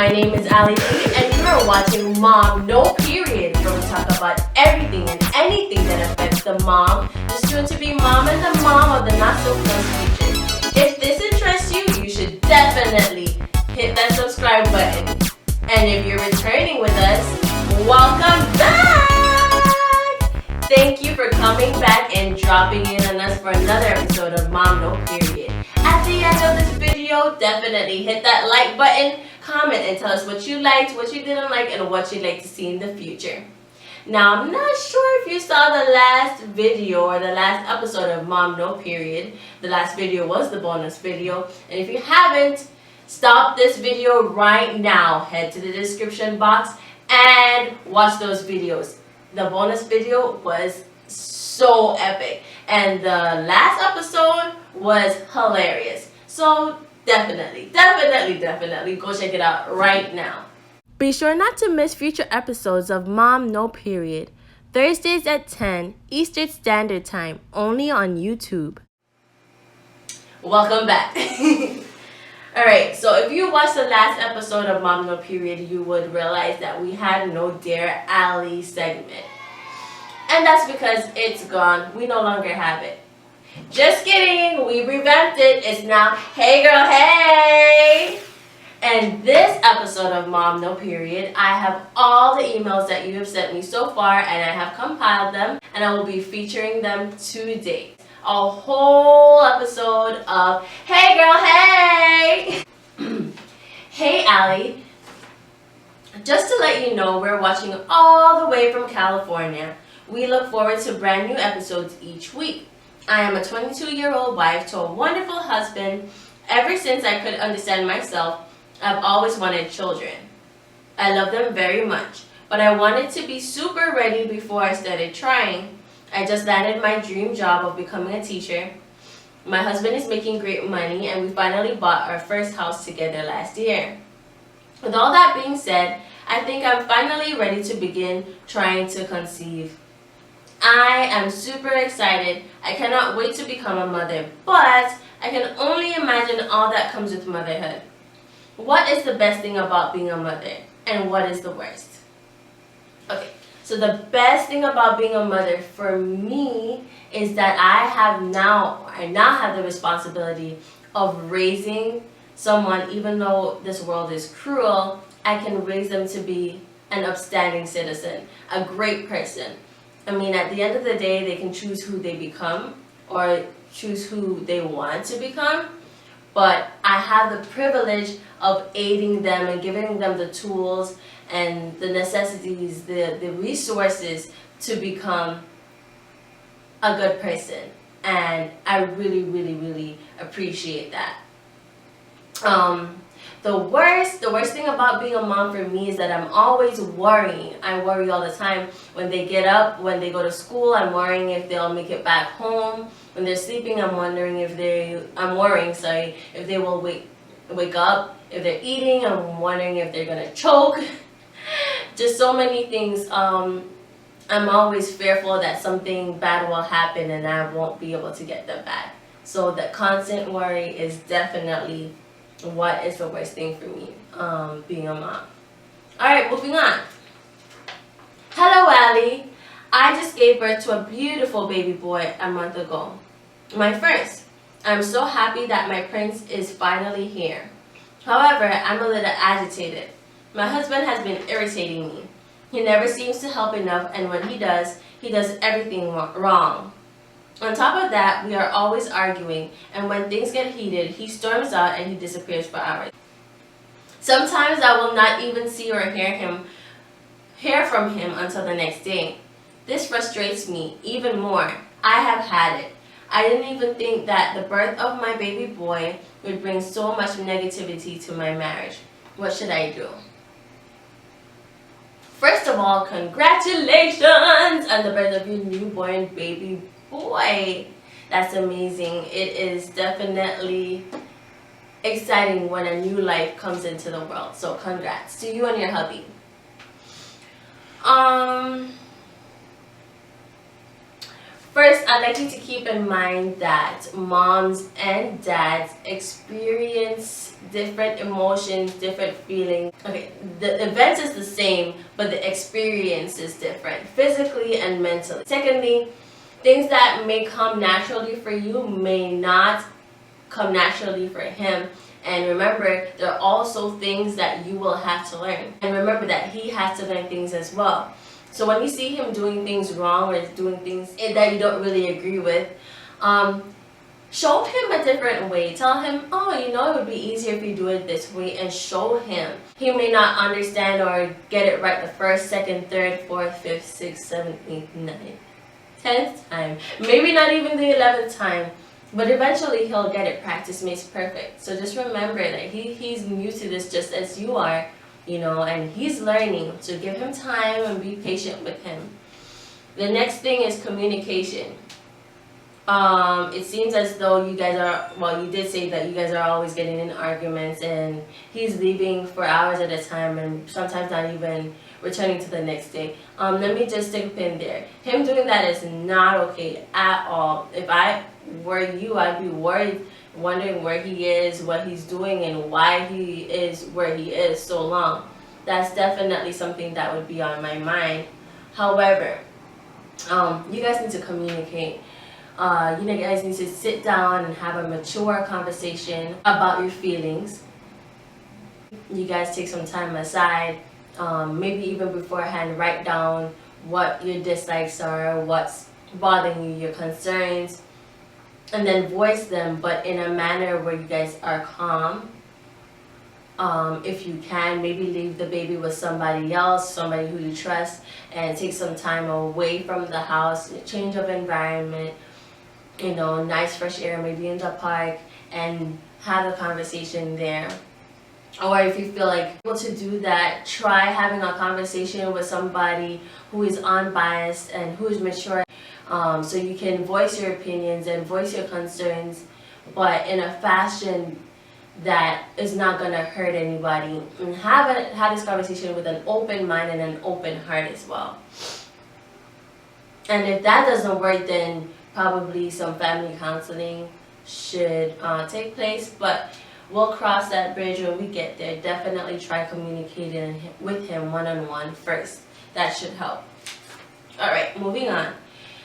My name is aligedeon, and you are watching Mom No Period, where we talk about everything and anything that affects the mom, the soon-to-be mom, and the mom of the not-so-close future. If this interests you, you should definitely hit that subscribe button. And if you're returning with us, welcome back! Thank you for coming back and dropping in on us for another episode of Mom No Period. At the end of this video, definitely hit that like button, comment, and tell us what you liked, what you didn't like, and what you'd like to see in the future. Now, I'm not sure if you saw the last video or the last episode of Mom No Period. The last video was the bonus video. And if you haven't, stop this video right now. Head to the description box and watch those videos. The bonus video was so epic. And the last episode was hilarious. So definitely go check it out right now. Be sure not to miss future episodes of Mom No Period. Thursdays at 10 Eastern Standard Time, only on YouTube. Welcome back. Alright, so if you watched the last episode of Mom No Period, you would realize that we had no Dear Ali segment. And that's because it's gone. We no longer have it. Just kidding, we revamped it. It's now, hey girl, hey! And this episode of Mom No Period, I have all the emails that you have sent me so far, and I have compiled them, and I will be featuring them today. A whole episode of, hey girl, hey! Hey Ali, just to let you know, we're watching all the way from California. We look forward to brand new episodes each week. I am a 22-year-old wife to a wonderful husband. Ever since I could understand myself, I've always wanted children. I love them very much, but I wanted to be super ready before I started trying. I just landed my dream job of becoming a teacher. My husband is making great money, and we finally bought our first house together last year. With all that being said, I think I'm finally ready to begin trying to conceive. I am super excited. I cannot wait to become a mother, but I can only imagine all that comes with motherhood. What is the best thing about being a mother, and what is the worst? Okay, so the best thing about being a mother for me is that I now have the responsibility of raising someone. Even though this world is cruel, I can raise them to be an upstanding citizen, a great person. I mean, at the end of the day, they can choose who they become or choose who they want to become. But I have the privilege of aiding them and giving them the tools and the necessities, the resources to become a good person. And I really appreciate that. The worst thing about being a mom for me is that I'm always worrying. I worry all the time when they get up, when they go to school. I'm worrying if they'll make it back home. When they're sleeping, I'm worrying if they will wake up. If they're eating, I'm wondering if they're gonna choke. Just so many things. I'm always fearful that something bad will happen and I won't be able to get them back. So the constant worry is definitely what is the worst thing for me, being a mom. Alright, moving on. Hello, Ali. I just gave birth to a beautiful baby boy a month ago. My first. I'm so happy that my prince is finally here. However, I'm a little agitated. My husband has been irritating me. He never seems to help enough, and when he does everything wrong. On top of that, we are always arguing, and when things get heated, he storms out and he disappears for hours. Sometimes I will not even see or hear from him until the next day. This frustrates me even more. I have had it. I didn't even think that the birth of my baby boy would bring so much negativity to my marriage. What should I do? First of all, congratulations on the birth of your newborn baby boy. That's amazing. It is definitely exciting when a new life comes into the world. So congrats to you and your hubby. First, I'd like you to keep in mind that moms and dads experience different emotions, different feelings. Okay, the event is the same, but the experience is different, physically and mentally. Secondly, things that may come naturally for you may not come naturally for him. And remember, there are also things that you will have to learn. And remember that he has to learn things as well. So when you see him doing things wrong or doing things that you don't really agree with, show him a different way. Tell him, oh, you know, it would be easier if you do it this way, and show him. He may not understand or get it right the first, second, third, fourth, fifth, sixth, seventh, eighth, ninth, 10th time. Maybe not even the 11th time. But eventually he'll get it. Practice makes perfect. So just remember that he's new to this just as you are, you know, and he's learning. So give him time and be patient with him. The next thing is communication. It seems as though you guys are, well, you did say that you guys are always getting in arguments, and he's leaving for hours at a time and sometimes not even returning to the next day. Let me just stick a pin there. Him doing that is not okay at all. If I were you, I'd be worried, wondering where he is, what he's doing, and why he is where he is so long. That's definitely something that would be on my mind. However, you guys need to communicate. You guys need to sit down and have a mature conversation about your feelings. You guys take some time aside, maybe even beforehand, write down what your dislikes are, what's bothering you, your concerns, and then voice them, but in a manner where you guys are calm. If you can, maybe leave the baby with somebody else, somebody who you trust, and take some time away from the house, change of environment, you know, nice fresh air, maybe in the park, and have a conversation there. Or if you feel like able to do that, try having a conversation with somebody who is unbiased and who is mature, so you can voice your opinions and voice your concerns, but in a fashion that is not going to hurt anybody. And have this conversation with an open mind and an open heart as well. And if that doesn't work, then probably some family counseling should take place, but we'll cross that bridge when we get there. Definitely try communicating with him one-on-one first. That should help. Alright, moving on.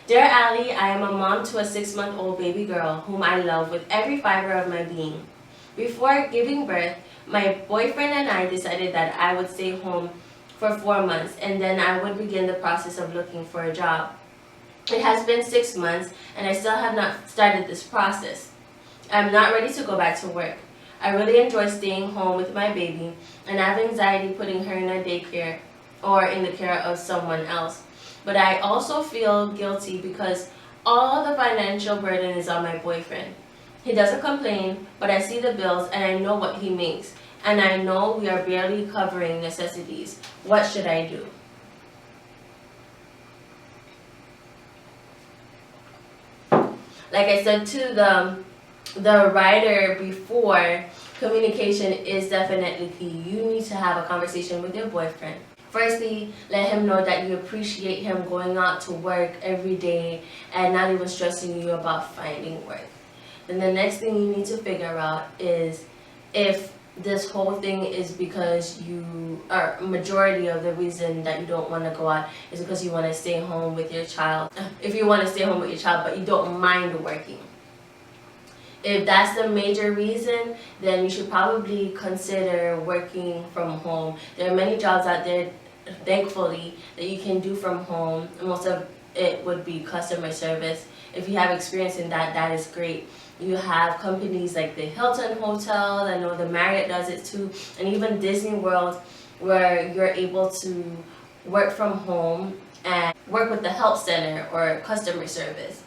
Dear Ali, I am a mom to a 6-month-old baby girl whom I love with every fiber of my being. Before giving birth, my boyfriend and I decided that I would stay home for 4 months, and then I would begin the process of looking for a job. It has been 6 months and I still have not started this process. I'm not ready to go back to work. I really enjoy staying home with my baby, and I have anxiety putting her in a daycare or in the care of someone else. But I also feel guilty because all the financial burden is on my boyfriend. He doesn't complain, but I see the bills and I know what he makes. And I know we are barely covering necessities. What should I do? Like I said to the writer before, communication is definitely key. You need to have a conversation with your boyfriend. Firstly, let him know that you appreciate him going out to work every day and not even stressing you about finding work. Then the next thing you need to figure out is if this whole thing is because you are majority of the reason that you don't want to go out is because you want to stay home with your child. If you want to stay home with your child but you don't mind working. If that's the major reason, then you should probably consider working from home. There are many jobs out there, thankfully, that you can do from home. Most of it would be customer service. If you have experience in that, that is great. You have companies like the Hilton Hotel, I know the Marriott does it too, and even Disney World, where you're able to work from home and work with the help center or customer service.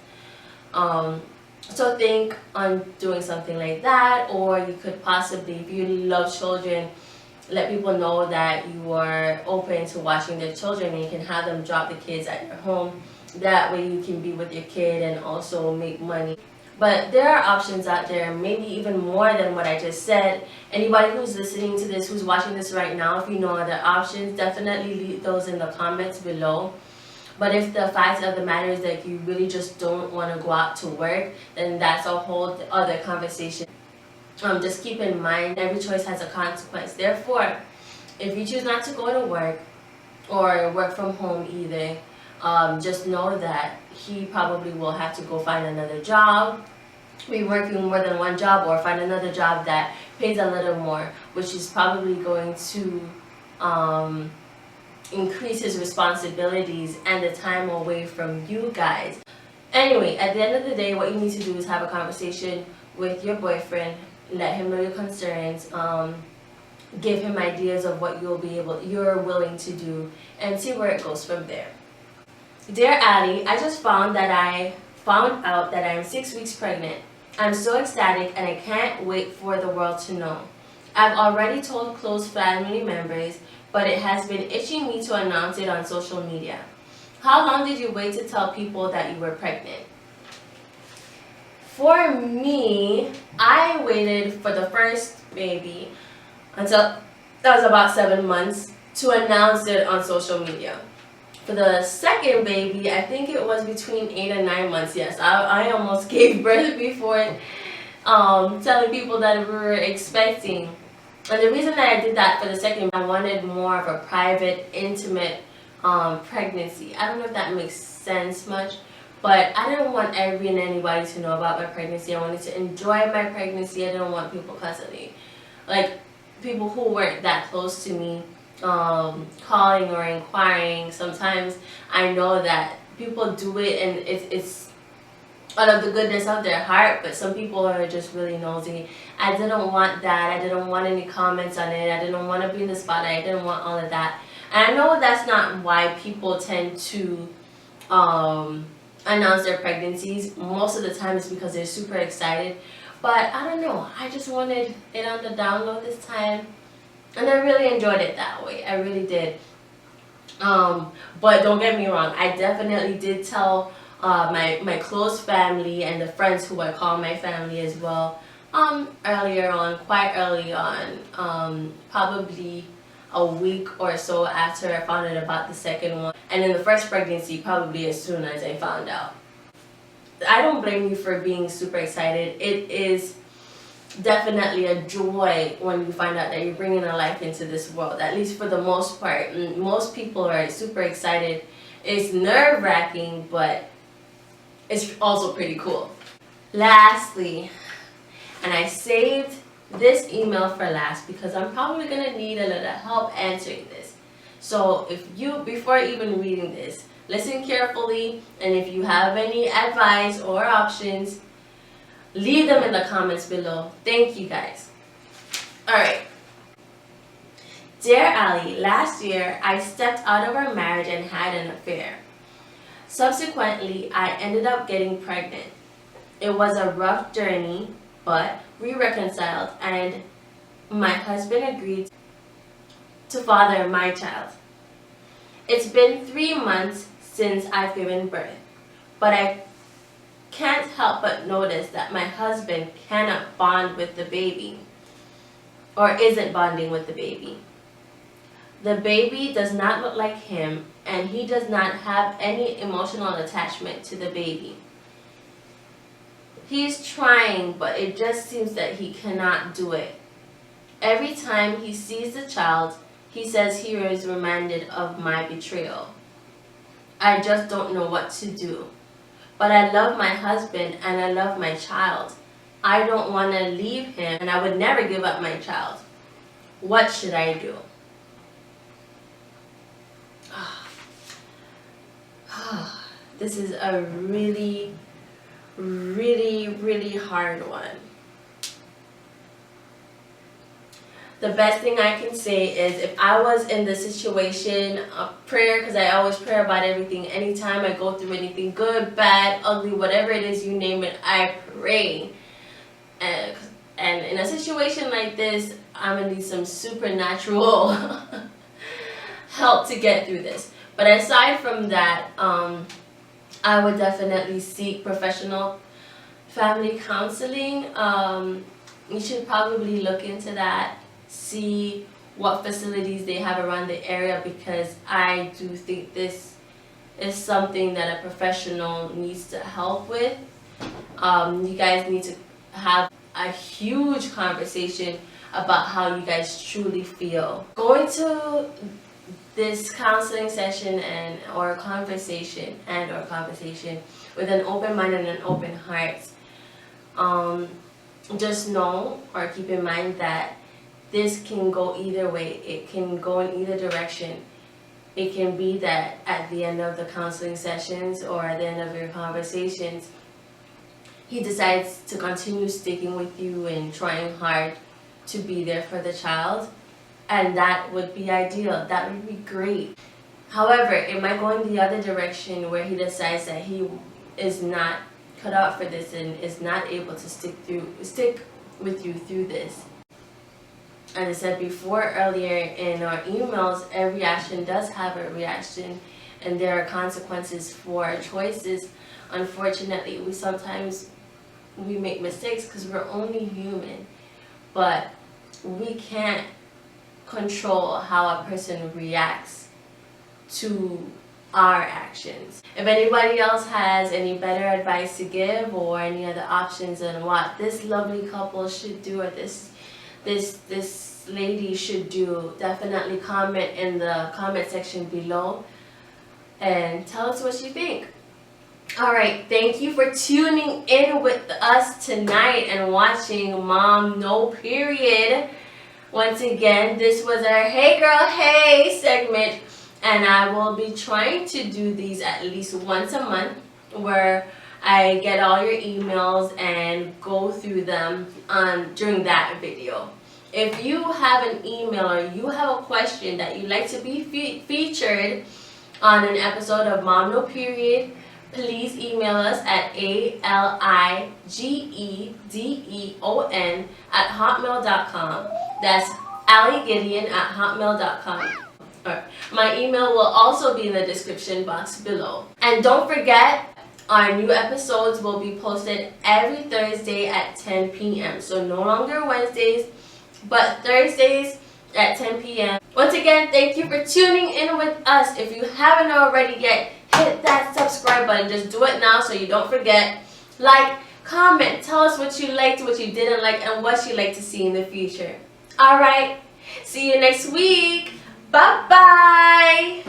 So think on doing something like that, or you could possibly, if you really love children, let people know that you are open to watching their children, and you can have them drop the kids at your home. That way you can be with your kid and also make money. But there are options out there, maybe even more than what I just said. Anybody who's listening to this, who's watching this right now, if you know other options, definitely leave those in the comments below. But if the fact of the matter is that you really just don't want to go out to work, then that's a whole other conversation. Just keep in mind, every choice has a consequence. Therefore, if you choose not to go to work or work from home either, just know that he probably will have to go find another job, be working more than one job, or find another job that pays a little more, which is probably going to increase his responsibilities and the time away from you guys. Anyway, at the end of the day, what you need to do is have a conversation with your boyfriend, let him know your concerns, give him ideas of what you're willing to do, and see where it goes from there. Dear Ali, I just found out that I'm 6 weeks pregnant. I'm so ecstatic and I can't wait for the world to know. I've already told close family members, but it has been itching me to announce it on social media. How long did you wait to tell people that you were pregnant? For me, I waited for the first baby until that was about 7 months to announce it on social media. For the second baby, I think it was between 8 and 9 months. Yes, I almost gave birth before telling people that we were expecting. And the reason that I did that for the second, I wanted more of a private, intimate pregnancy. I don't know if that makes sense much, but I didn't want anybody to know about my pregnancy. I wanted to enjoy my pregnancy. I didn't want people constantly, like people who weren't that close to me, calling or inquiring. Sometimes I know that people do it and it's out of the goodness of their heart, but some people are just really nosy. I didn't want that. I didn't want any comments on it. I didn't want to be in the spotlight. I didn't want all of that. And I know that's not why people tend to announce their pregnancies. Most of the time it's because they're super excited. But I don't know. I just wanted it on the down low this time. And I really enjoyed it that way. I really did. But don't get me wrong. I definitely did tell my close family and the friends who I call my family as well. Quite early on, probably a week or so after I found out about the second one. And in the first pregnancy, probably as soon as I found out. I don't blame you for being super excited. It is definitely a joy when you find out that you're bringing a life into this world, at least for the most part. Most people are super excited. It's nerve-wracking, but it's also pretty cool. Lastly, and I saved this email for last because I'm probably going to need a little help answering this. So before even reading this, listen carefully, and if you have any advice or options, leave them in the comments below. Thank you guys. Alright. Dear Ali, last year I stepped out of our marriage and had an affair. Subsequently, I ended up getting pregnant. It was a rough journey, but we reconciled and my husband agreed to father my child. It's been 3 months since I've given birth, but I can't help but notice that my husband cannot bond with the baby, or isn't bonding with the baby. The baby does not look like him, and he does not have any emotional attachment to the baby. He's trying, but it just seems that he cannot do it. Every time he sees the child, he says he is reminded of my betrayal. I just don't know what to do. But I love my husband and I love my child. I don't want to leave him and I would never give up my child. What should I do? This is a really, really, really hard one. The best thing I can say is if I was in the situation of prayer, because I always pray about everything, anytime I go through anything, good, bad, ugly, whatever it is, you name it, I pray. And in a situation like this, I'm going to need some supernatural help to get through this. But aside from that, I would definitely seek professional family counseling. You should probably look into that. See what facilities they have around the area, because I do think this is something that a professional needs to help with. You guys need to have a huge conversation about how you guys truly feel. Going to this counseling session or conversation with an open mind and an open heart. Just know or keep in mind that this can go either way. It can go in either direction. It can be that at the end of the counseling sessions or at the end of your conversations, he decides to continue sticking with you and trying hard to be there for the child. And that would be ideal. That would be great. However, it might go in the other direction where he decides that he is not cut out for this and is not able to stick with you through this. As I said before earlier in our emails, every action does have a reaction, and there are consequences for our choices. Unfortunately, we make mistakes because we're only human, but we can't control how a person reacts to our actions. If anybody else has any better advice to give or any other options on what this lovely couple should do or this lady should do, definitely comment in the comment section below and tell us what you think. Alright, thank you for tuning in with us tonight and watching Mom No Period. Once again, this was our Hey Girl Hey segment, and I will be trying to do these at least once a month where I get all your emails and go through them during that video. If you have an email or you have a question that you'd like to be featured on an episode of Mom No Period, please email us at aligedeon@hotmail.com. That's aligedeon@hotmail.com. My email will also be in the description box below. And don't forget, our new episodes will be posted every Thursday at 10 p.m. So no longer Wednesdays, but Thursdays at 10 p.m. Once again, thank you for tuning in with us. If you haven't already yet, hit that subscribe button. Just do it now so you don't forget. Like, comment, tell us what you liked, what you didn't like, and what you'd like to see in the future. Alright, see you next week. Bye-bye.